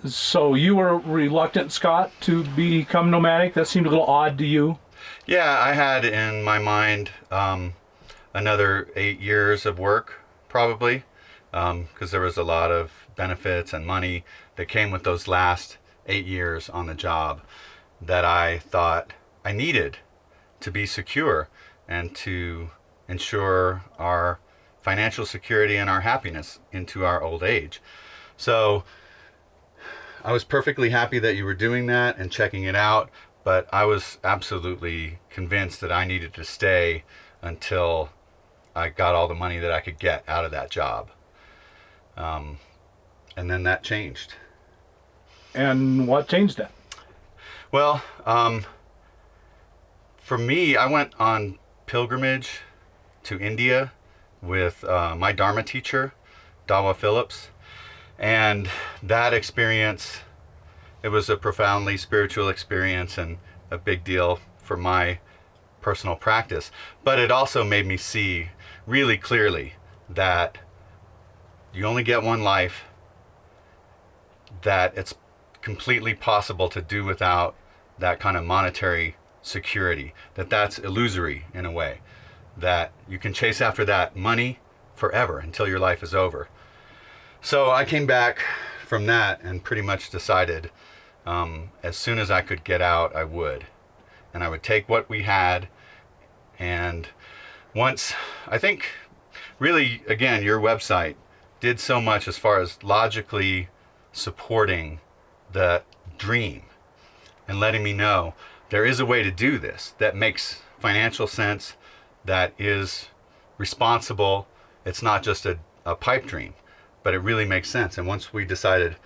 So you were reluctant, Scott, to become nomadic? That seemed a little odd to you? Yeah, I had in my mind another 8 years of work, probably, because there was a lot of benefits and money that came with those last 8 years on the job that I thought I needed to be secure and to ensure our financial security and our happiness into our old age. So I was perfectly happy that you were doing that and checking it out, but I was absolutely convinced that I needed to stay until I got all the money that I could get out of that job. And then that changed. And what changed that? Well, for me, I went on pilgrimage to India with my Dharma teacher, Dawa Phillips. And that experience, it was a profoundly spiritual experience and a big deal for my personal practice. But it also made me see really clearly that you only get one life, that it's completely possible to do without that kind of monetary security, that that's illusory in a way, that you can chase after that money forever until your life is over. So I came back from that and pretty much decided as soon as I could get out, I would. And I would take what we had. And once, I think, really, again, your website did so much as far as logically supporting the dream and letting me know there is a way to do this that makes financial sense, that is responsible. It's not just a pipe dream, but it really makes sense. And once we decided,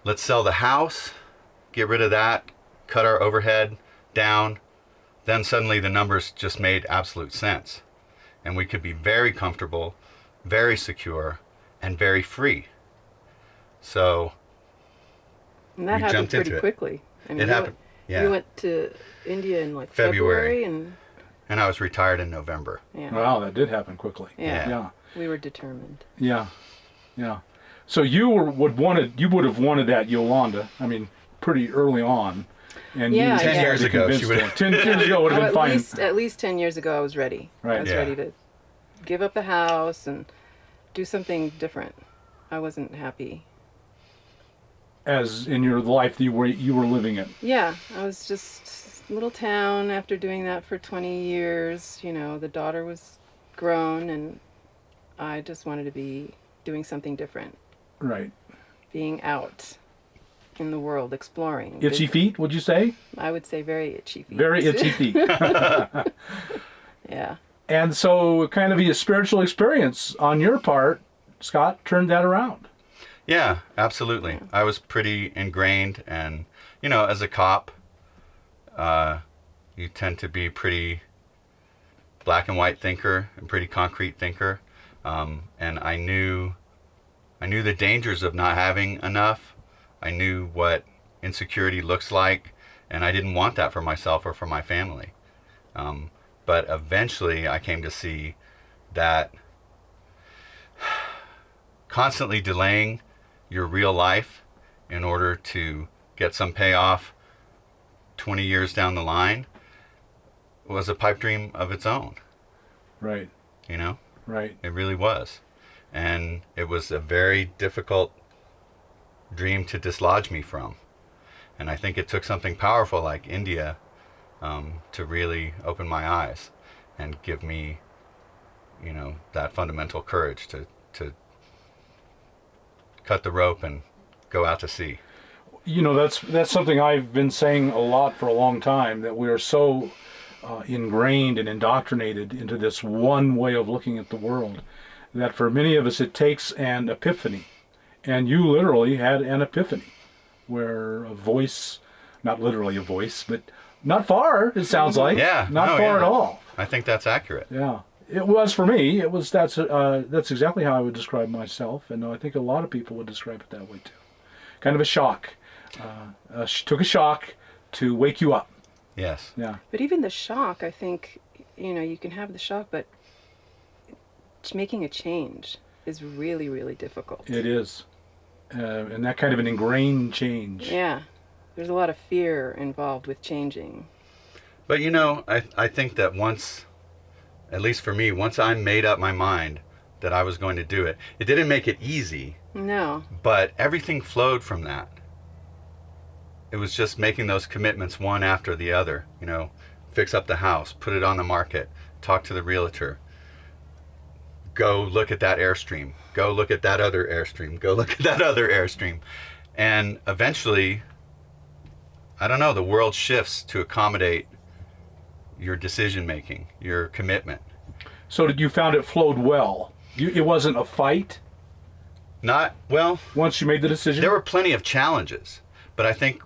let's sell the house, get rid of that, cut our overhead down, then suddenly the numbers just made absolute sense. And we could be very comfortable, very secure, and very free. So And that we happened jumped into pretty it. quickly. I mean, It happened, yeah. You went to India in like February. and And I was retired in November. yeah. Wow, that did happen quickly. Yeah. Yeah. We were determined. Yeah. Yeah. So you would have wanted that Yolanda, I mean, pretty early on. And Yeah, you 10 yeah. years ago, she convinced would her. 10 years ago would have been fine. At least 10 years ago, I was ready. Right. I was Yeah. ready to give up the house and do something different. I wasn't happy. As in your life that you were living it. Yeah, I was just little town after doing that for 20 years. You know, the daughter was grown and I just wanted to be doing something different. Right. Being out in the world, exploring. Itchy feet, would you say? I would say very itchy feet. Very itchy feet. Yeah. And so kind of a spiritual experience on your part, Scott, turned that around. Yeah, absolutely. Yeah. I was pretty ingrained, and as a cop, you tend to be pretty black and white thinker and pretty concrete thinker. And I knew the dangers of not having enough. I knew what insecurity looks like, and I didn't want that for myself or for my family. But eventually I came to see that constantly delaying your real life in order to get some payoff 20 years down the line was a pipe dream of its own. Right. Right. It really was. And it was a very difficult dream to dislodge me from. And I think it took something powerful like India to really open my eyes and give me, that fundamental courage to cut the rope and go out to sea. That's something I've been saying a lot for a long time, that we are so ingrained and indoctrinated into this one way of looking at the world, that for many of us it takes an epiphany. And you literally had an epiphany, where a voice, not literally a voice, but not far, it sounds like. Yeah. Not far at all. I think that's accurate. Yeah. It was for me. That's exactly how I would describe myself, and I think a lot of people would describe it that way too. Kind of a shock. Took a shock to wake you up. Yes. Yeah. But even the shock, I think, you can have the shock, but making a change is really, really difficult. It is. and that kind of an ingrained change. Yeah. There's a lot of fear involved with changing. But you know, I think that once, at least for me, once I made up my mind that I was going to do it, it didn't make it easy, No. but everything flowed from that. It was just making those commitments one after the other, you know, fix up the house, put it on the market, talk to the realtor, go look at that Airstream, go look at that other Airstream, go look at that other Airstream. And eventually, I don't know, the world shifts to accommodate your decision making, your commitment. So did you found it flowed well? It wasn't a fight Not, well, once you made the decision? there were plenty of challenges, but I think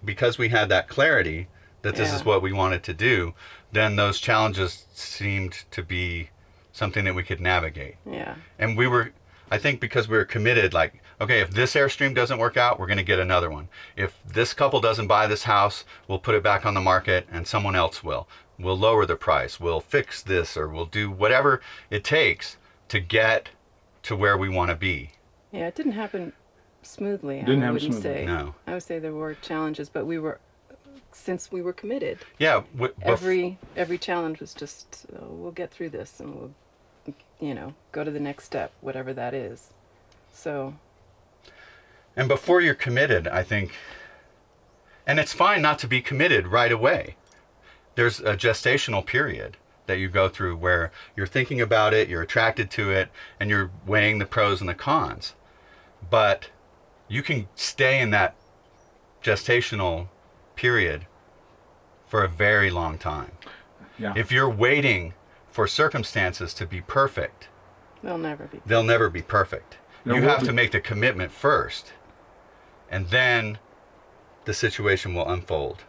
because we had that clarity that this is Yeah. what we wanted to do, then those challenges seemed to be something that we could navigate. Yeah. And I think because we were committed, like, okay, if this Airstream doesn't work out, we're going to get another one. If this couple doesn't buy this house, we'll put it back on the market and someone else will. We'll lower the price. We'll fix this, or we'll do whatever it takes to get to where we want to be. Yeah, it didn't happen smoothly. Didn't I happen wouldn't smoothly. say. No. I would say there were challenges, but since we were committed, Yeah. every challenge was just, we'll get through this and we'll, go to the next step, whatever that is. So, And before you're committed, I think, and it's fine not to be committed right away. There's a gestational period that you go through where you're thinking about it, you're attracted to it, and you're weighing the pros and the cons. But you can stay in that gestational period for a very long time. Yeah. If you're waiting for circumstances to be perfect, they'll never be. they'll never be perfect. There You will have be- to make the commitment first, and then the situation will unfold.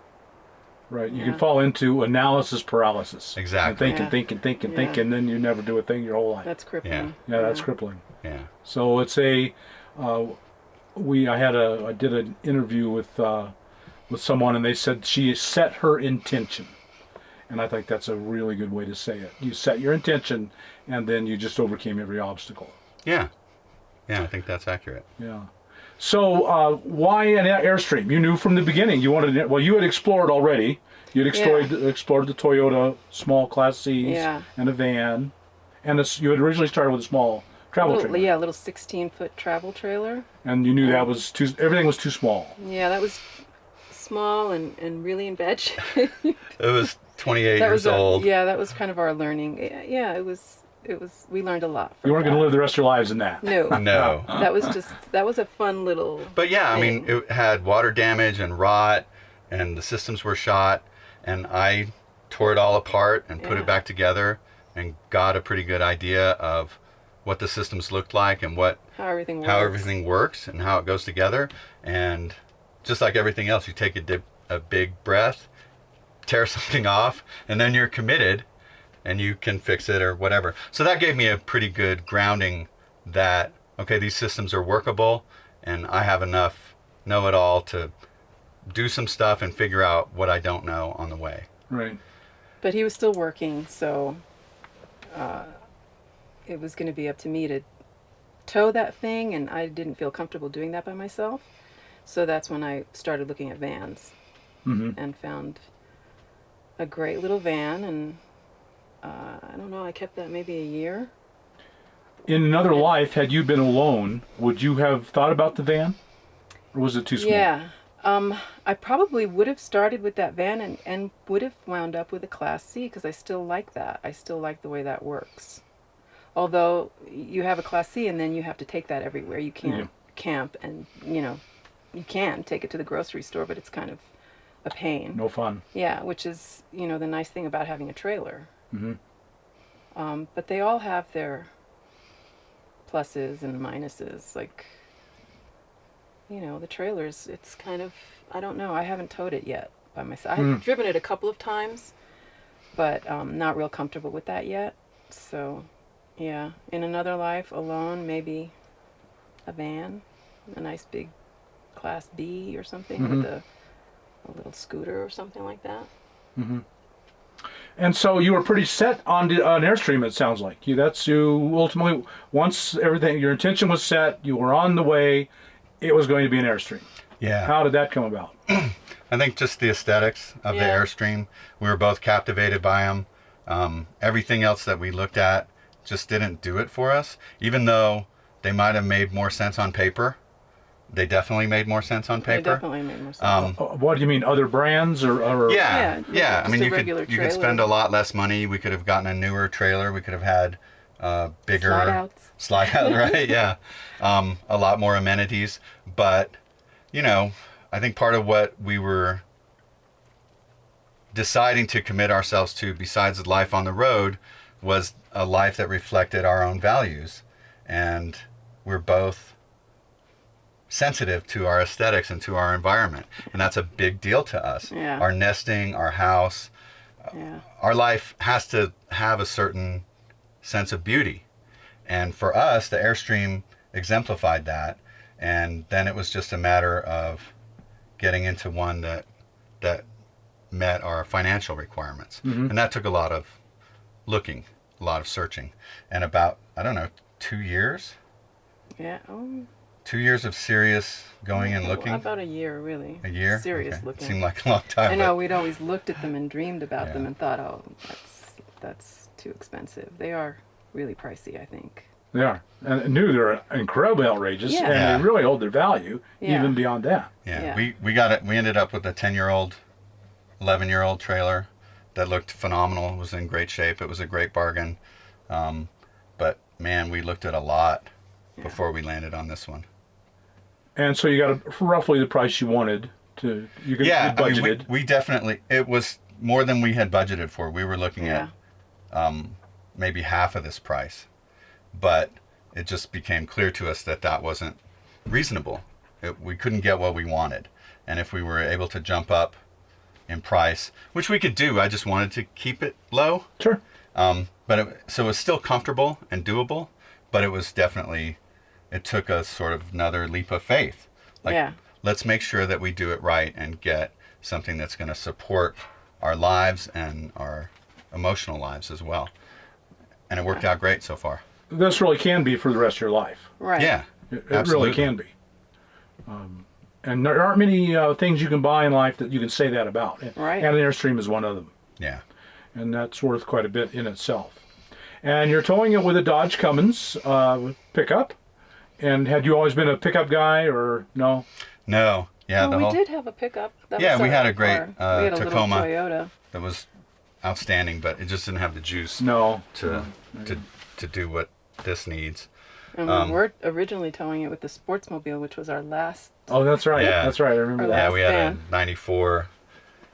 Right. You Yeah. can fall into analysis paralysis. Exactly. And think and think and Yeah. think, and then you never do a thing your whole life. That's crippling. Yeah, that's crippling. Yeah. So it's I did an interview with someone, and they said she set her intention, and I think that's a really good way to say it. You set your intention, and then you just overcame every obstacle. Yeah. Yeah, I think that's accurate. Yeah. So why an Airstream? You knew from the beginning you wanted. Well, you had explored already. You'd explored the Toyota small Class C's Yeah. and a van, and you had originally started with a small travel trailer. Yeah, a little 16-foot travel trailer. And you knew that was everything was too small. Yeah, that was small and really in bad shape. It was 28 that years was old. Yeah, that was kind of our learning. Yeah, it was. We learned a lot. From You weren't going to that. live the rest of your lives in that. No. No. That was a fun little. But yeah, I mean, thing. it had water damage and rot, and the systems were shot, and I tore it all apart and put Yeah. it back together and got a pretty good idea of what the systems looked like and How everything works. how everything works and how it goes together. And just like everything else, you take a big breath, tear something off, and then you're committed and you can fix it or whatever. So that gave me a pretty good grounding that, okay, these systems are workable and I have enough know-it-all to do some stuff and figure out what I don't know on the way. Right. But he was still working, so it was going to be up to me to tow that thing, and I didn't feel comfortable doing that by myself. So that's when I started looking at vans and found a great little van, and I don't know, I kept that maybe a year. In another life, had you been alone, would you have thought about the van, or was it too small? Yeah. I probably would have started with that van and would have wound up with a Class C because I still like that. I still like the way that works. Although you have a Class C and then you have to take that everywhere. You can't camp and, you can take it to the grocery store, but it's kind of a pain. No fun. Yeah, which is, the nice thing about having a trailer. But they all have their pluses and minuses. Like, the trailers, it's kind of, I don't know, I haven't towed it yet by myself. I've driven it a couple of times, but not real comfortable with that yet. So, yeah, in another life, alone, maybe a van, a nice big Class B or something with a little scooter or something like that. And so you were pretty set on an Airstream, it sounds like. You ultimately, once everything, your intention was set, you were on the way, it was going to be an Airstream. Yeah. How did that come about? I think just the aesthetics of the Yeah. Airstream. We were both captivated by them. Everything else that we looked at just didn't do it for us. Even though they might have made more sense on paper, they definitely made more sense on They paper. definitely made more sense. What do you mean, other brands or Yeah, Yeah, I mean, just a you regular could trailer. spend a lot less money. We could have gotten a newer trailer. We could have had bigger Slide outs. slide out, right? Yeah, a lot more amenities. But I think part of what we were deciding to commit ourselves to, besides life on the road, was a life that reflected our own values, and we're both sensitive to our aesthetics and to our environment, and that's a big deal to us. Yeah. Our nesting, our house, Yeah. our life has to have a certain sense of beauty, and for us the Airstream exemplified that. And then it was just a matter of getting into one that met our financial requirements. And that took a lot of looking, a lot of searching, and about, I don't know, 2 years Yeah. 2 years of serious going and looking. About a year, really. A year? Serious Okay. looking. Seemed like a long time. I know, but- we'd always looked at them and dreamed about Yeah. them and thought, oh, that's too expensive. They are really pricey, I think. They are. And knew they're incredibly outrageous, Yeah. and Yeah. they really hold their value Yeah. even beyond that. Yeah, Yeah. we got it. We ended up with a 10-year-old, 11-year-old trailer that looked phenomenal. It was in great shape. It was a great bargain. But man, we looked at a lot before we landed on this one. And so you got roughly the price you wanted to. You could Yeah, you I mean, budgeted. we definitely. It was more than we had budgeted for. We were looking Yeah. at maybe half of this price, but it just became clear to us that that wasn't reasonable. We couldn't get what we wanted, and if we were able to jump up in price, which we could do, I just wanted to keep it low. Sure. So it was still comfortable and doable, but it was definitely, it took us sort of another leap of faith. Like, Yeah. let's make sure that we do it right and get something that's going to support our lives and our emotional lives as well. And it worked out great so far. This really can be for the rest of your life. Right. Yeah, It absolutely. really can be. And there aren't many things you can buy in life that you can say that about. Right. And an Airstream is one of them. Yeah. And that's worth quite a bit in itself. And you're towing it with a Dodge Cummins pickup. And had you always been a pickup guy or no? No. Yeah. Well, we did have a pickup. That Yeah, was we our had a great, car. We had a Tacoma. little Toyota. That was outstanding, but it just didn't have the juice No. to do what this needs. And we were originally towing it with the Sportsmobile, which was our last. Oh, that's right. Yeah. That's right. I remember Or that. Yeah, last we had van. a 94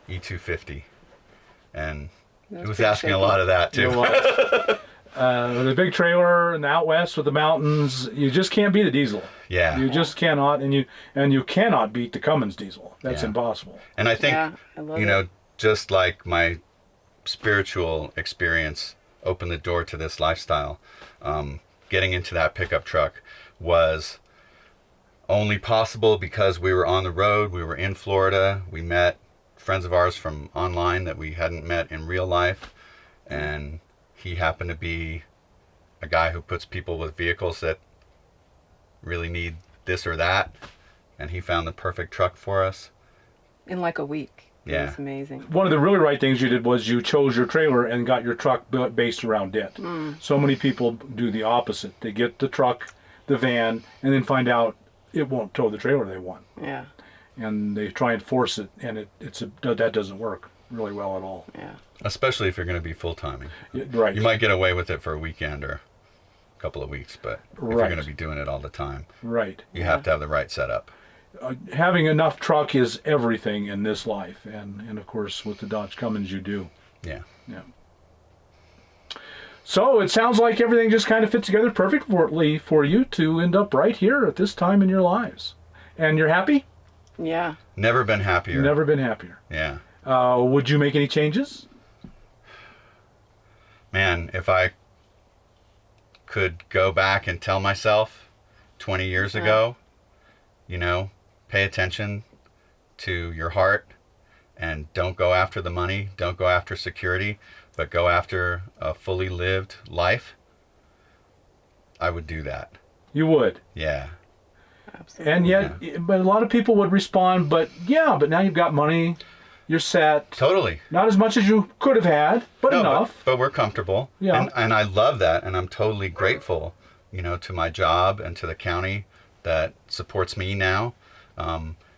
E250, and That it was pretty asking a shaky. lot of that too. It was. The big trailer in the out west with the mountains, you just can't beat a diesel. Yeah, You just cannot, and you cannot beat the Cummins diesel. That's Yeah. impossible. and I think Yeah, I love it. just like my spiritual experience opened the door to this lifestyle, getting into that pickup truck was only possible because we were on the road. We were in Florida. We met friends of ours from online that we hadn't met in real life, and he happened to be a guy who puts people with vehicles that really need this or that, and he found the perfect truck for us. In like a week. It Yeah. was amazing. One of the really right things you did was you chose your trailer and got your truck based around it. So many people do the opposite. They get the truck, the van, and then find out it won't tow the trailer they want. Yeah. And they try and force it, and that doesn't work really well at all. Yeah. Especially if you're going to be full-timing. Right. You might get away with it for a weekend or a couple of weeks, but if you're Right. going to be doing it all the time, Right. you have to have the right setup. Having enough truck is everything in this life, and of course with the Dodge Cummins you do. Yeah. Yeah. So it sounds like everything just kind of fit together perfectly for you to end up right here at this time in your lives. And you're happy? Yeah. Never been happier. Never been happier. Yeah. Would you make any changes? Man, if I could go back and tell myself 20 years ago, pay attention to your heart and don't go after the money, don't go after security, but go after a fully lived life, I would do that. You would. Yeah. Absolutely. And yet, but a lot of people would respond, but now you've got money, you're set. Totally. Not as much as you could have had, but No, enough. but we're comfortable. Yeah. And I love that. And I'm totally grateful, to my job and to the county that supports me now.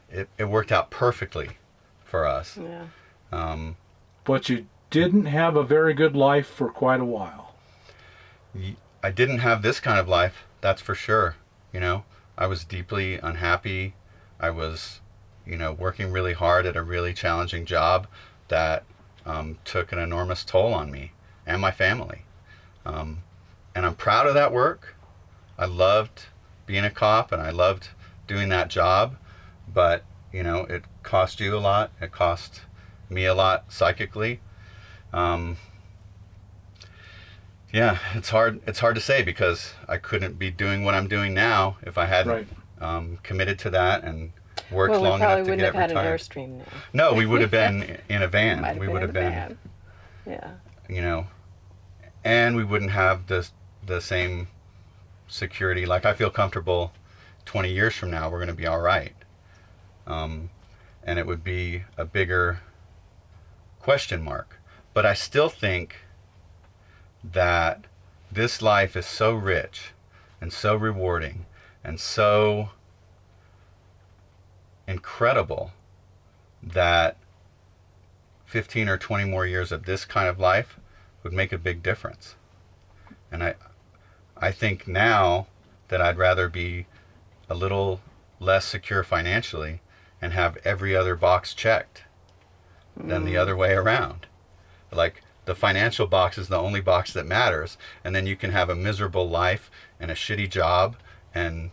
It worked out perfectly for us. Yeah. But you didn't have a very good life for quite a while. I didn't have this kind of life, that's for sure. I was deeply unhappy. I was, working really hard at a really challenging job that took an enormous toll on me and my family. And I'm proud of that work. I loved being a cop and I loved doing that job, but, it cost you a lot. It cost me a lot psychically. Yeah, it's hard to say because I couldn't be doing what I'm doing now if I hadn't committed to that and worked Well, we long probably enough to wouldn't get have had an retired. Airstream now. No, we would have been in a van. Might have We been would in have the been, van. Yeah. And we wouldn't have the same security. Like I feel comfortable 20 years from now, we're going to be all right. And it would be a bigger question mark. But I still think that this life is so rich and so rewarding and so incredible that 15 or 20 more years of this kind of life would make a big difference. And I think now that I'd rather be a little less secure financially and have every other box checked than the other way around. Like the financial box is the only box that matters, and then you can have a miserable life and a shitty job and,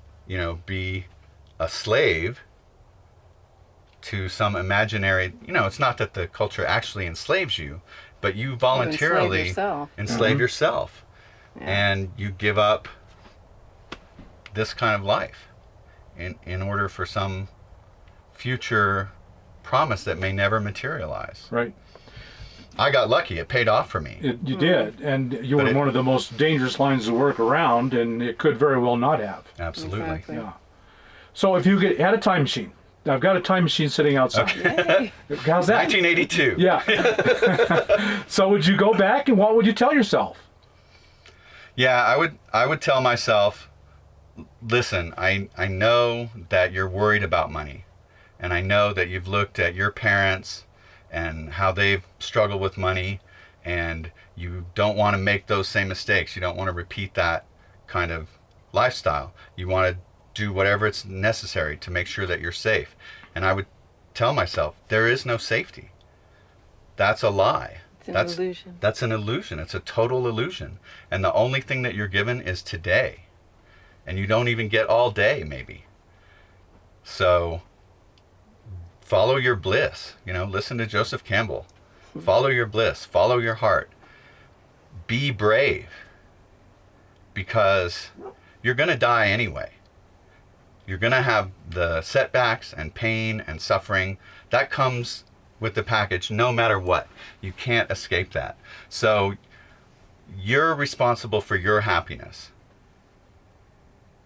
be a slave to some imaginary, it's not that the culture actually enslaves you, but you voluntarily enslave yourself. Yeah. And you give up this kind of life in order for some future promise that may never materialize. Right. I got lucky. It paid off for me. You did. And you But were in one of the most dangerous lines of work around, and it could very well not have. Absolutely. Exactly. Yeah. So if you had a time machine, I've got a time machine sitting outside. Yay. How's that? 1982. Yeah. So would you go back, and what would you tell yourself? Yeah, I would tell myself, listen, I know that you're worried about money. And I know that you've looked at your parents and how they've struggled with money, and you don't want to make those same mistakes. You don't want to repeat that kind of lifestyle. You want to do whatever it's necessary to make sure that you're safe. And I would tell myself, there is no safety. That's a lie. It's an illusion. That's an illusion. It's a total illusion. And the only thing that you're given is today. And you don't even get all day, maybe. So follow your bliss. Listen to Joseph Campbell. Follow your bliss. Follow your heart. Be brave. Because you're going to die anyway. You're going to have the setbacks and pain and suffering. That comes with the package no matter what. You can't escape that. So you're responsible for your happiness.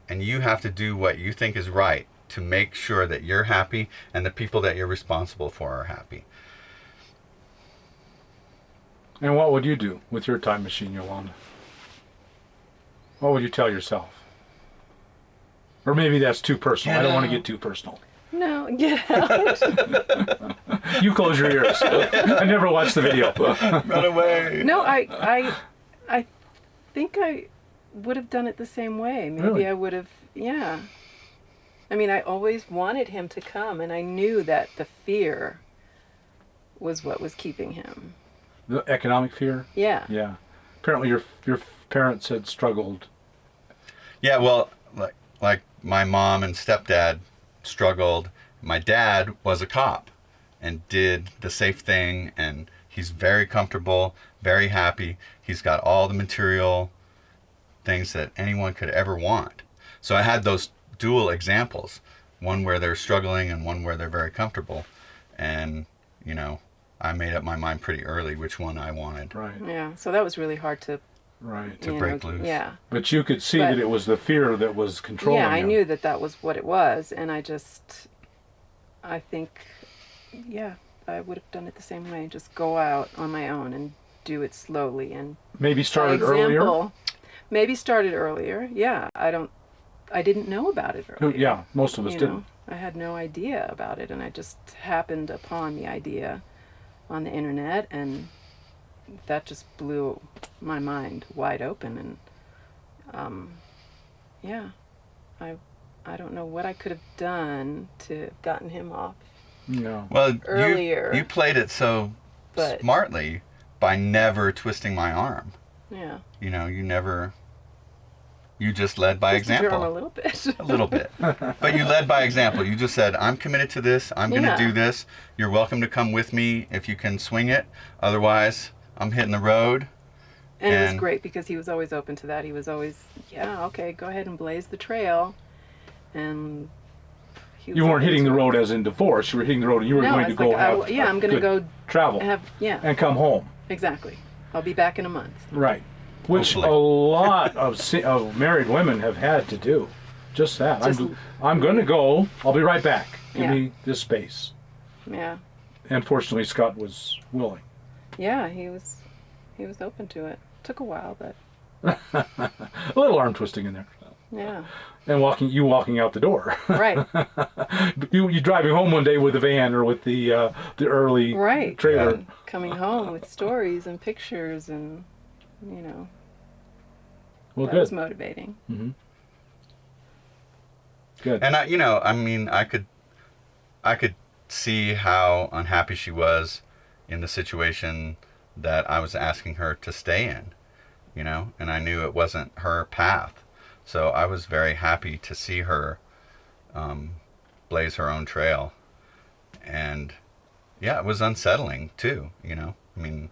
And you have to do what you think is right to make sure that you're happy and the people that you're responsible for are happy. And what would you do with your time machine, Yolanda? What would you tell yourself? Or maybe that's too personal. I don't want to get too personal. No, get out. You close your ears. I never watched the video. Run away. No, I think I would have done it the same way. Maybe Really? I would have, yeah. I mean, I always wanted him to come, and I knew that the fear was what was keeping him. The economic fear? Yeah. Yeah. Apparently your parents had struggled. Yeah, well, like my mom and stepdad struggled. My dad was a cop and did the safe thing, and he's very comfortable, very happy. He's got all the material things that anyone could ever want. So I had those dual examples, one where they're struggling and one where they're very comfortable. And, I made up my mind pretty early which one I wanted. Right. Yeah. So that was really hard to Right. To break loose. Yeah. But you could see But- that it was the fear that was controlling Yeah, I you. knew that was what it was, and I think, yeah, I would have done it the same way. Just go out on my own and do it slowly and Maybe started by earlier. example, maybe started earlier. Yeah, I didn't know about it earlier. Yeah, most of us You didn't. know, I had no idea about it, and I just happened upon the idea on the internet, and that just blew my mind wide open. And yeah, I don't know what I could have done to have gotten him off. No. Well, Earlier. you played it so But- smartly by never twisting my arm. Yeah, You know, you just led by Twisted your arm a example. little bit. A little bit. But you led by example. You just said, I'm committed to this. I'm going to Yeah. do this. You're welcome to come with me if you can swing it. Otherwise, I'm hitting the road. And it was And- great because he was always open to that. He was always, yeah, okay, go ahead and blaze the trail. And he was You weren't open hitting to the it. road as in divorce. You were hitting the road and you were No, going to it's go like, have yeah, I'm going to good go travel have, yeah, and come home. exactly. I'll be back in a month. Right. Which Hopefully. a lot of married women have had to do. Just that. Just- I'm going to go. I'll be right back. Give Yeah. me this space. Yeah. And fortunately, Scott was willing. Yeah, he was open to it. Took a while, but A little arm twisting in there. yeah. And walking out the door. Right. you driving home one day with the van or with the early Right. trailer. And coming home with stories and pictures and, you know, Well, that good. was motivating. Good. And I could see how unhappy she was in the situation that I was asking her to stay in, and I knew it wasn't her path. So I was very happy to see her blaze her own trail. And yeah, it was unsettling too, I mean,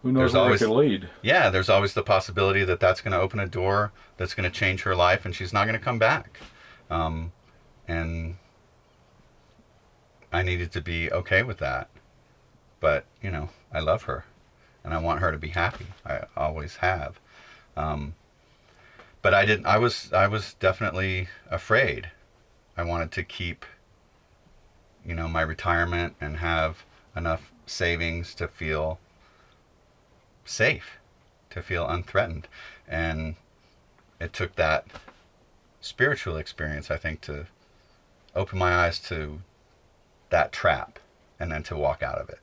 Who knows there's where always- it could lead? yeah, there's always the possibility that that's going to open a door that's going to change her life and she's not going to come back. And I needed to be okay with that. But, I love her and I want her to be happy. I always have. But I was definitely afraid. I wanted to keep, my retirement and have enough savings to feel safe, to feel unthreatened. And it took that spiritual experience, I think, to open my eyes to that trap and then to walk out of it.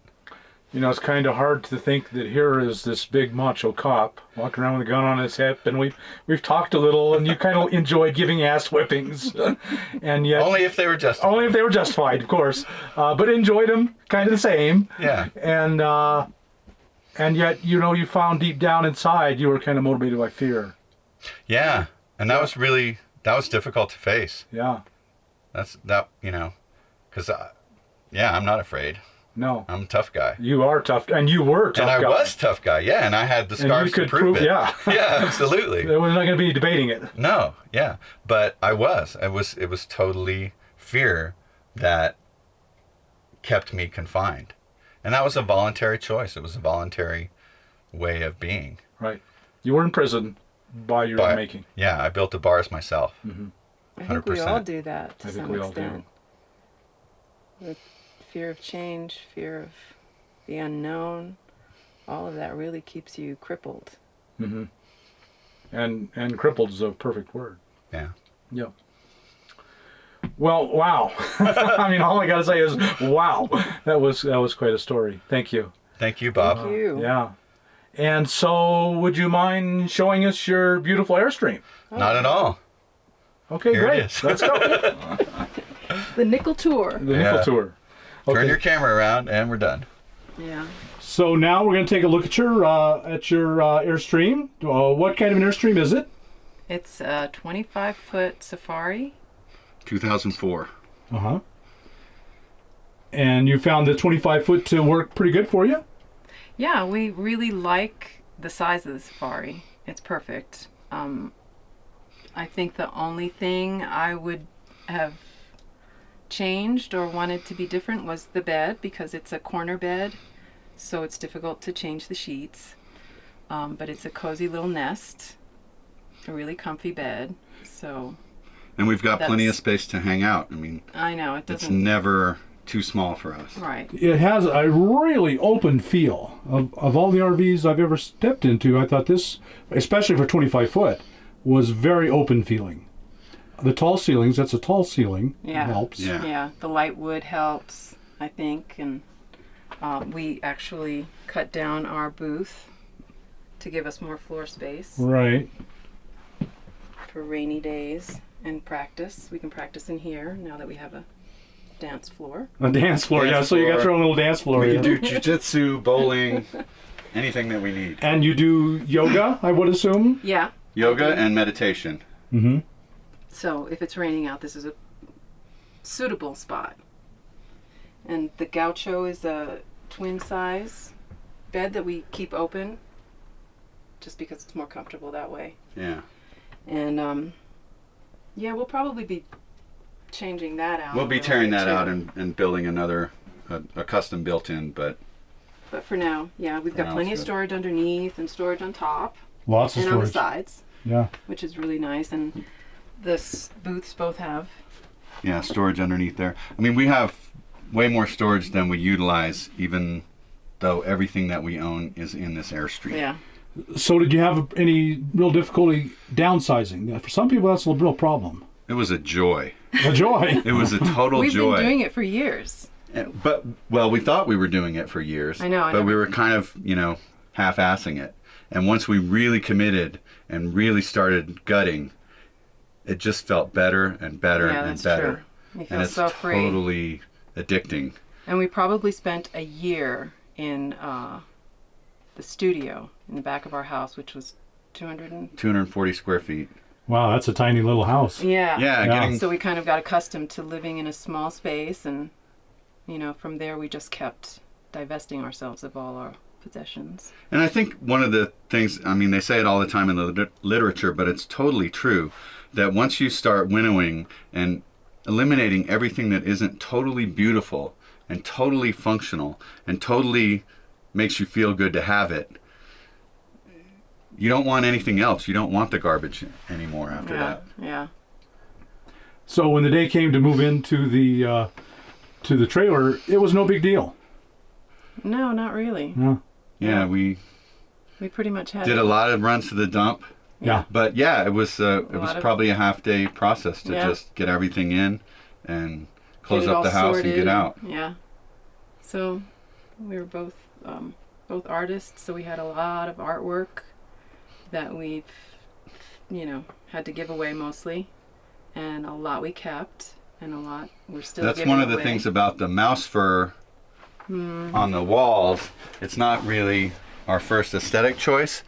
It's kind of hard to think that here is this big macho cop walking around with a gun on his hip, and we've talked a little, and you kind of enjoyed giving ass whippings, and yet Only if they were just only if they were justified, of course, but enjoyed them kind of the same. yeah. And yet, you found deep down inside you were kind of motivated by fear. Yeah. And that was difficult to face. Yeah. Because I'm not afraid. No. I'm a tough guy. You are tough, and you were a tough. And I guy. was tough guy, yeah, and I had the And you scars to could prove it. yeah. Yeah, absolutely. We're not going to be debating it. No, yeah, but I was. It was totally fear that kept me confined, and that was a voluntary choice. It was a voluntary way of being. Right. You were in prison by your own making. Yeah, I built the bars myself. I think we all 100%. do that to I think some we all extent. The fear of change, fear of the unknown, all of that really keeps you crippled. And crippled is a perfect word. Yeah. Yeah. Well, wow. I mean, all I got to say is, wow. That was quite a story. Thank you. Thank you, Bob. Thank you. Yeah. And so, would you mind showing us your beautiful Airstream? Not at all. Okay, Here it great. is. Let's go. The nickel tour. The nickel Yeah. tour. Turn Okay. your camera around, and we're done. Yeah. So now we're going to take a look at your Airstream. What kind of an Airstream is it? It's a 25-foot Safari. 2004. Uh-huh. And you found the 25-foot to work pretty good for you? Yeah, we really like the size of the Safari. It's perfect. I think the only thing I would have changed or wanted to be different was the bed, because it's a corner bed, so it's difficult to change the sheets. But it's a cozy little nest, a really comfy bed. So And we've got plenty of That's- space to hang out. I mean, I know it it's doesn't. never too small for us. Right. It has a really open feel. Of all the RVs I've ever stepped into, I thought this, especially for 25 foot, was very open feeling. The tall ceilings, that's a tall ceiling, Yeah. helps. Yeah. Yeah. The light wood helps, I think, and we actually cut down our booth to give us more floor space Right. for rainy days and practice. We can practice in here now that we have a dance floor. A dance floor, Dance yeah, so you got floor. your own little dance floor. We yeah. can do jujitsu, bowling, anything that we need. And you do yoga, I would assume? Yeah. Yoga and meditation. Mm-hmm. So if it's raining out, this is a suitable spot. And the gaucho is a twin size bed that we keep open just because it's more comfortable that way. Yeah. And yeah, we'll probably be changing that out. We'll a be little tearing bit, that too. out and building another, a custom built-in, but But for now, yeah, we've got now plenty of it's good. storage underneath and storage on top Lots of and on the storage. sides, Yeah. which is really nice. And the booths both have. yeah, storage underneath there. I mean, we have way more storage than we utilize, even though everything that we own is in this Airstream. Yeah. So did you have any real difficulty downsizing? For some people, that's a real problem. It was a joy. A joy. It was a total We've joy. been doing it for years. But, well, we thought we were doing it for years. I know, But we were kind of, half-assing it. And once we really committed and really started gutting, it just felt better and better Yeah, and that's better. true. You feel And it's so free. totally addicting. And we probably spent a year in the studio in the back of our house, which was 200 and... 240 square feet. Wow, that's a tiny little house. Yeah. Yeah, Yeah. getting So we kind of got accustomed to living in a small space, and from there we just kept divesting ourselves of all our possessions. And I think one of the things, I mean, they say it all the time in the literature, but it's totally true, that once you start winnowing and eliminating everything that isn't totally beautiful and totally functional and totally makes you feel good to have it, you don't want anything else. You don't want the garbage anymore after Yeah. that. Yeah. So when the day came to move into the trailer, it was no big deal. No, not really. Yeah. Yeah, we We pretty much had did a lot of runs to the dump. Yeah. But yeah, it was lot of- probably a half-day process to Yeah. just get everything in and close get it up all the house and sorted get out. Yeah. So we were both artists, so we had a lot of artwork that we've had to give away mostly, and a lot we kept, and a lot we're still That's giving one of the away. things about the mouse fur on the walls. It's not really our first aesthetic choice,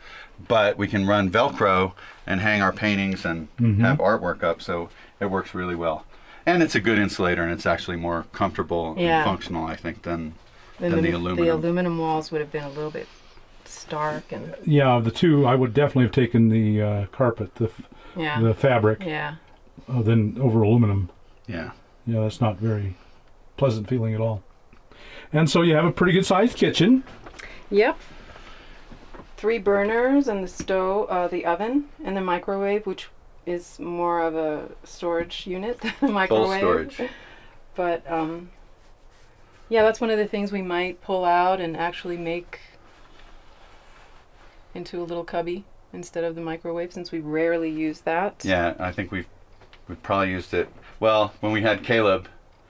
but we can run Velcro and hang our paintings and have artwork up, so it works really well. And it's a good insulator, and it's actually more comfortable Yeah. and functional, I think, than And the aluminum. The aluminum walls would have been a little bit stark, and Yeah, of the two, I would definitely have taken the carpet, the fabric, yeah. than over aluminum. Yeah. Yeah, that's not very pleasant feeling at all. And so you have a pretty good sized kitchen. Yep. 3 burners and the stove, the oven, and the microwave, which is more of a storage unit than a Full microwave. storage. But yeah, that's one of the things we might pull out and actually make into a little cubby instead of the microwave, since we rarely use that. Yeah, I think we've probably used it. Well, when we had Caleb,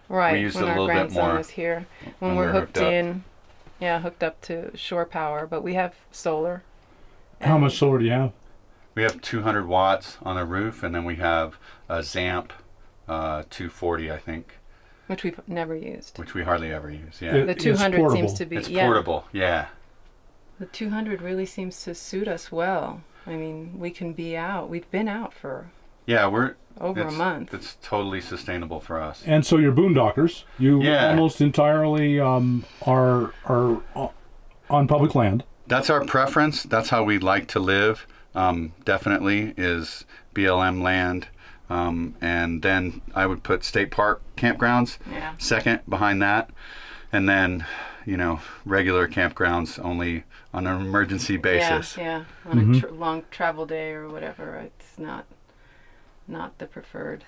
Right. we used when it a our little bit grandson more was here, when when we we're were hooked hooked up. in. Yeah, hooked up to shore power, but we have solar. How much solar do you have? we have 200 watts on the roof, and then we have a Zamp 240, I think, Which we've never used. which we hardly ever use. Yeah, It- The It's 200 portable. seems to be, it's yeah. portable. Yeah, The 200 really seems to suit us well. I mean, we can be out. We've been out for yeah, we're over a it's- month. It's totally sustainable for us. And so you're boondockers. You Yeah. almost entirely are on public land. That's our preference. That's how we like to live. Definitely is BLM land, and then I would put state park campgrounds Yeah. second behind that, and then regular campgrounds, only on an emergency basis. Yeah, on a long travel day or whatever, it's not the preferred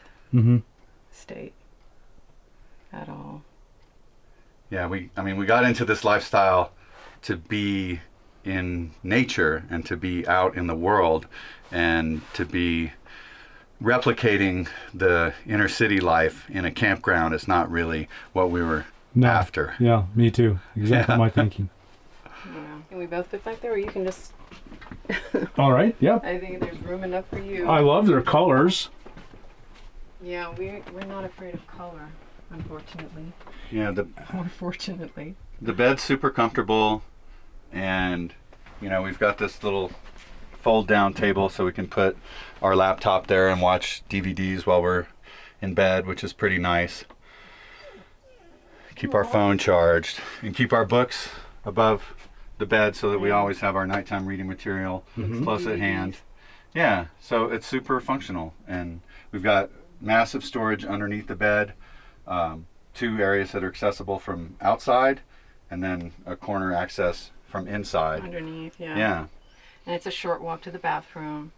state at all. Yeah, we got into this lifestyle to be in nature and to be out in the world and to be replicating the inner city life in a campground is not really what we were after. Yeah, me too. Exactly my thinking. Yeah. Can we both fit back there, or you can just... All right, yep. I think there's room enough for you. I love their colors. Yeah, we're not afraid of color, unfortunately. Yeah, Or fortunately. the bed's super comfortable, and we've got this little fold down table so we can put our laptop there and watch DVDs while we're in bed, which is pretty nice. Keep our phone charged and keep our books above the bed so that we always have our nighttime reading material close at hand. Yeah, so it's super functional, and we've got massive storage underneath the bed, 2 areas that are accessible from outside, and then a corner access from inside. Underneath, yeah. Yeah. And it's a short walk to the bathroom.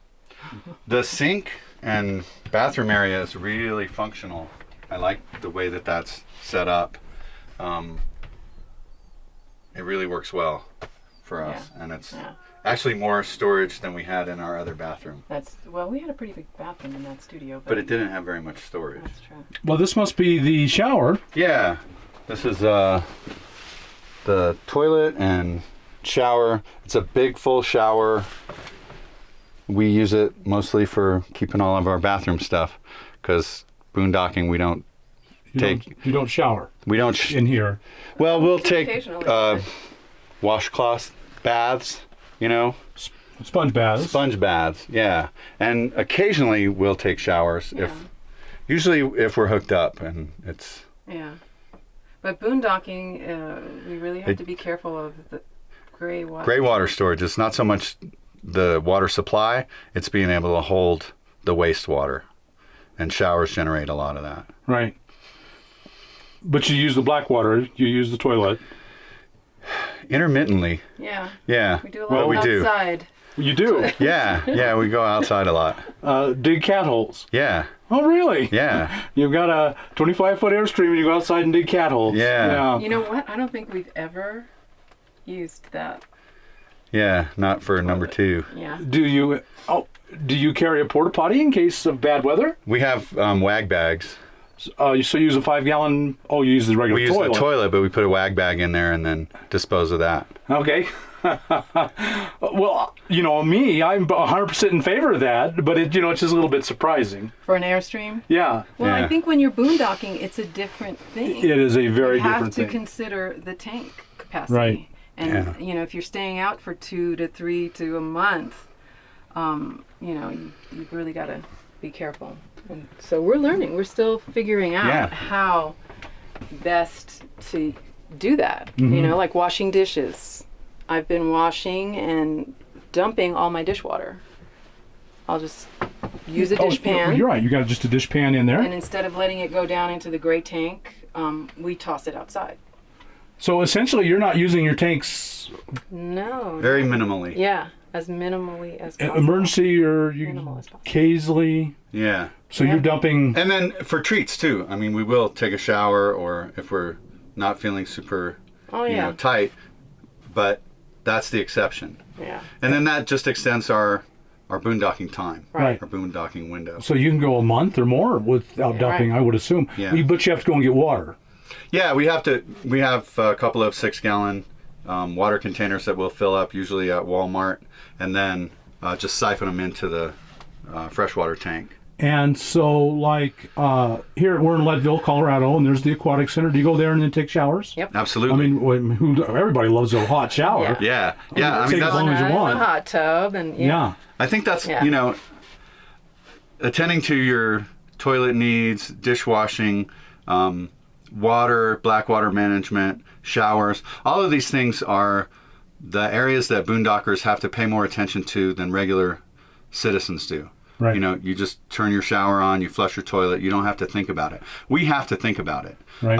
The sink and bathroom area is really functional. I like the way that that's set up. It really works well for us, and it's actually more storage than we had in our other bathroom. We had a pretty big bathroom in that studio, But it didn't have very much storage. That's true. Well, this must be the shower. Yeah, this is the toilet and shower. It's a big full shower. We use it mostly for keeping all of our bathroom stuff, because boondocking we don't You don't shower we don't in here. well we'll take Occasionally. washcloth baths, Sponge baths. sponge baths, yeah, and occasionally we'll take showers usually if we're hooked up, and it's Yeah. But boondocking, we really have to be careful of the gray water. gray water storage. It's not so much the water supply, it's being able to hold the wastewater, and showers generate a lot of that. Right. But you use the black water. You use the toilet. Intermittently. Yeah. Yeah. We do a But lot we do. outside. You do. Yeah, we go outside a lot. Dig cat holes. Yeah. Oh, really? Yeah. You've got a 25-foot Airstream and you go outside and dig cat holes. Yeah. You know what? I don't think we've ever used that. Yeah, not for number 2. Yeah. Do you carry a porta potty in case of bad weather? We have wag bags. So you use a 5-gallon. Oh, you use the regular We use toilet. the toilet, but we put a wag bag in there and then dispose of that. Okay. Well, me, I'm 100% in favor of that, but it's just a little bit surprising. For an Airstream? Yeah. Well, Yeah. I think when you're boondocking, it's a different thing. It is a very you have different to thing. consider the tank capacity. Right. And, if you're staying out for 2 to 3 to a month, you've really got to be careful. And so we're learning. We're still figuring out how best to do that. Like washing dishes. I've been washing and dumping all my dishwater. I'll just use a dish pan. You're right. You got just a dish pan in there. And instead of letting it go down into the gray tank, we toss it outside. So essentially, you're not using your tanks. No. Very minimally. Yeah, as minimally as possible. Emergency or Minimal as possible. occasionally. Yeah. So you're dumping. And then for treats too. I mean, we will take a shower, or if we're not feeling super, tight, but that's the exception. Yeah. And then that just extends our boondocking time, Right. our boondocking window. So you can go a month or more without dumping, right. I would assume. Yeah. But you have to go and get water. Yeah, we have a couple of 6-gallon water containers that we'll fill up, usually at Walmart, and then just siphon them into the freshwater tank. And so, here we're in Leadville, Colorado, and there's the aquatic center. Do you go there and then take showers? Yep. Absolutely. I mean, everybody loves a hot shower. Yeah. I mean, take as long as you want. A hot tub and Yeah. I think that's, attending to your toilet needs, dishwashing, water, black water management, showers, all of these things are the areas that boondockers have to pay more attention to than regular citizens do. Right. You know, you just turn your shower on, you flush your toilet. You don't have to think about it. We have to think about it. Right.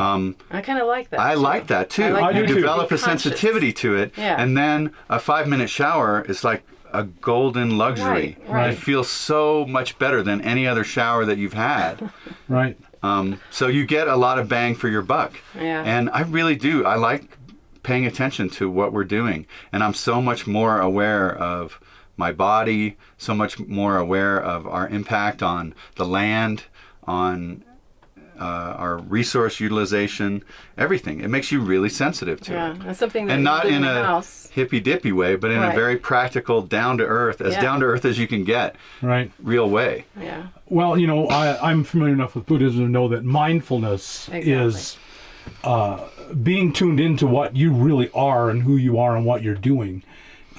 I kind of like that. I too. like that too. I like I You do too. develop Be a conscious. sensitivity to it, Yeah. and then a 5-minute shower is like a golden luxury. Right. It feels so much better than any other shower that you've had. Right. So you get a lot of bang for your buck. Yeah. And I really do. I like paying attention to what we're doing, and I'm so much more aware of my body, so much more aware of our impact on the land, on our resource utilization, everything. It makes you really sensitive to Yeah, it. that's something that And you not live in a a house. hippy-dippy way, but in a Right. very practical, down-to-earth, as Yeah. down-to-earth as you can get, Right. real way. Yeah. Well, you know, I'm familiar enough with Buddhism to know that mindfulness is being tuned into what you really are and who you are and what you're doing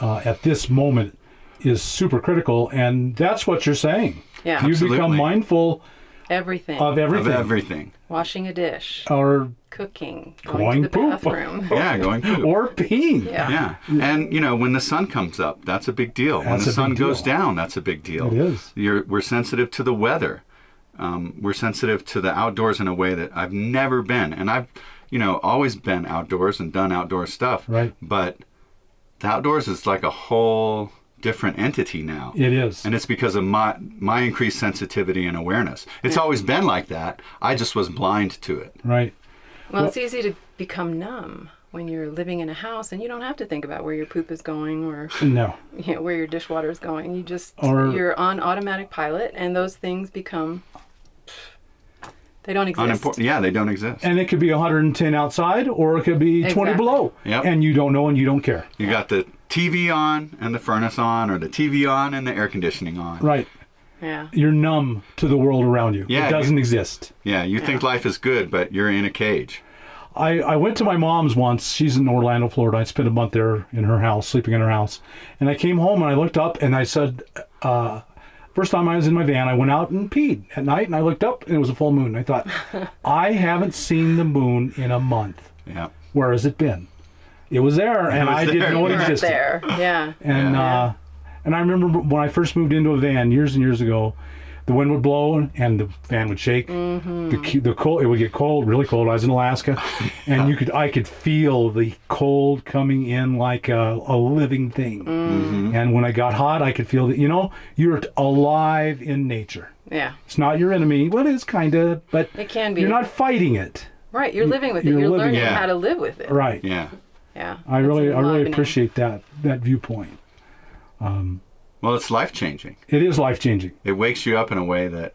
at this moment is super critical, and that's what you're saying. Yeah. You Absolutely. become mindful Everything. of everything. Of everything. Washing a dish, Or cooking, Going going to the poop. bathroom. Yeah, going poop. or peeing. Yeah. Yeah. And, you know, when the sun comes up, that's a big deal. When That's the a sun big goes deal. down, that's a big deal. It is. We're sensitive to the weather. We're sensitive to the outdoors in a way that I've never been. And I've, you know, always been outdoors and done outdoor stuff. Right. But the outdoors is like a whole different entity now. It is. And it's because of my increased sensitivity and awareness. It's always been like that. I just was blind to it. Right. Well, it's easy to become numb when you're living in a house and you don't have to think about where your poop is going or No. you know, where your dishwater is going. You just Or- you're on automatic pilot, and those things become they don't exist. Unimportant. Yeah, they don't exist. And it could be 110 outside, or it could be 20 Exactly. below. Yep. And you don't know and you don't care. You got the TV on and the furnace on, or the TV on and the air conditioning on. Right. Yeah. You're numb to the world around you. Yeah, It doesn't exist. Yeah, you think life is good, but you're in a cage. I went to my mom's once. She's in Orlando, Florida. I spent a month there in her house, sleeping in her house. And I came home and I looked up and I said, first time I was in my van, I went out and peed at night, and I looked up and it was a full moon. I thought, I haven't seen the moon in a month. Yeah. Where has it been? It was there, and was I there. didn't know it You weren't existed. there. Yeah. And Yeah. and I remember when I first moved into a van years and years ago, the wind would blow and the van would shake. The cold, it would get cold, really cold. I was in Alaska, and I could feel the cold coming in like a living thing. And when I got hot, I could feel that, you know, you're alive in nature. Yeah. It's not your enemy. Well, it is kind of, but It can be. you're not fighting it. Right. You're living with it. you're You're living learning it. how to live with it. Right. Yeah. Yeah. I It's really enlivening. appreciate that viewpoint. Well, it's life changing. It is life changing. It wakes you up in a way that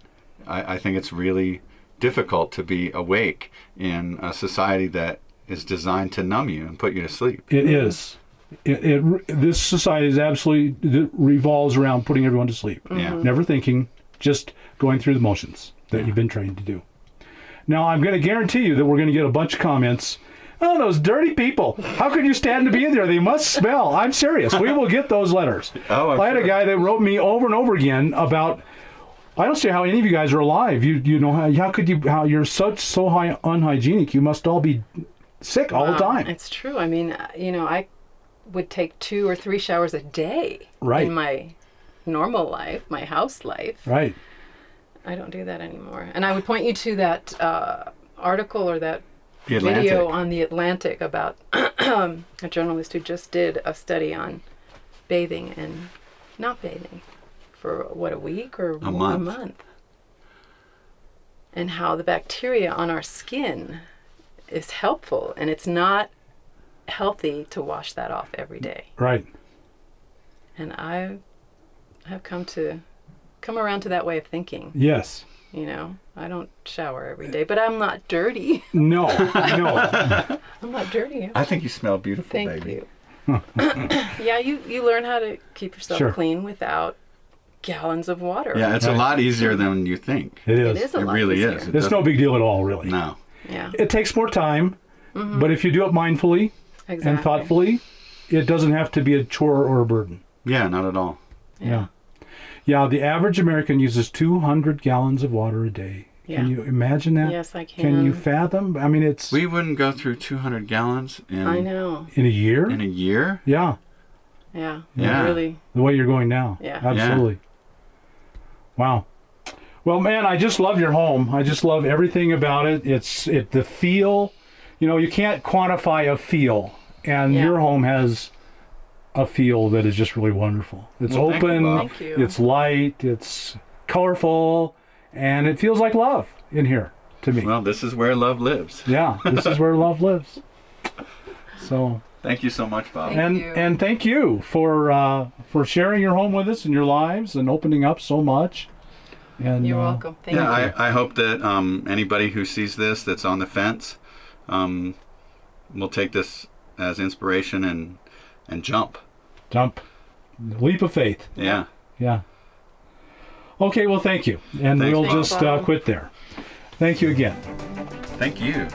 I think it's really difficult to be awake in a society that is designed to numb you and put you to sleep. It is. This society is absolutely revolves around putting everyone to sleep. Yeah. Never thinking, just going through the motions that you've been trained to do. Now, I'm going to guarantee you that we're going to get a bunch of comments. Oh, those dirty people. How could you stand to be in there? They must smell. I'm serious. We will get those letters. Oh, I'm I had a sure. guy that wrote me over and over again about, I don't see how any of you guys are alive. You know, how could you, how you're so high unhygienic. You must all be sick all the Wow. time. It's true. I mean, you know, I would take 2 or 3 showers a day Right. in my normal life, my house life. Right. I don't do that anymore. And I would point you to that article or that The Atlantic. video on the Atlantic about a journalist who just did a study on bathing and not bathing for what, a week or A month. a month, and how the bacteria on our skin is helpful, and it's not healthy to wash that off every day. Right. And I have come around to that way of thinking. Yes. You know, I don't shower every day, but I'm not dirty. No. No. I'm not dirty. I think you smell beautiful, Thank baby. you. Yeah, you learn how to keep yourself Sure. clean without gallons of water. Yeah, it's a Right. lot easier than you think. It It is. is a It lot really easier. is. It It's no doesn't- big deal at all, really. No. Yeah, It takes more time, but if you do it mindfully exactly. and thoughtfully, it doesn't have to be a chore or a burden. Yeah, not at all. Yeah. Yeah, the average American uses 200 gallons of water a day. Can Yeah. you imagine that? Yes, I can. Can you fathom? I mean, it's We wouldn't go through 200 gallons I know. in a year? in a year. Yeah, Yeah. Yeah. Really. the way you're going now. Yeah. Absolutely. Wow. Well, man, I just love your home. I just love everything about it. The feel, you can't quantify a feel, and Yeah. your home has a feel that is just really wonderful. It's Well, thank you, open, Bob. Thank you. it's light, it's colorful, and it feels like love in here to me. Well, this is where love lives. Yeah, this is where love lives. So, Thank you so much, Bob. Thank you. and thank you for sharing your home with us and your lives and opening up so much. And You're welcome. Thank you. I hope that anybody who sees this that's on the fence will take this as inspiration and jump. Jump, leap of faith. Yeah. Yeah. Okay, well, thank you, and Thanks, we'll Bob. just quit there. Thank you again. Thank you.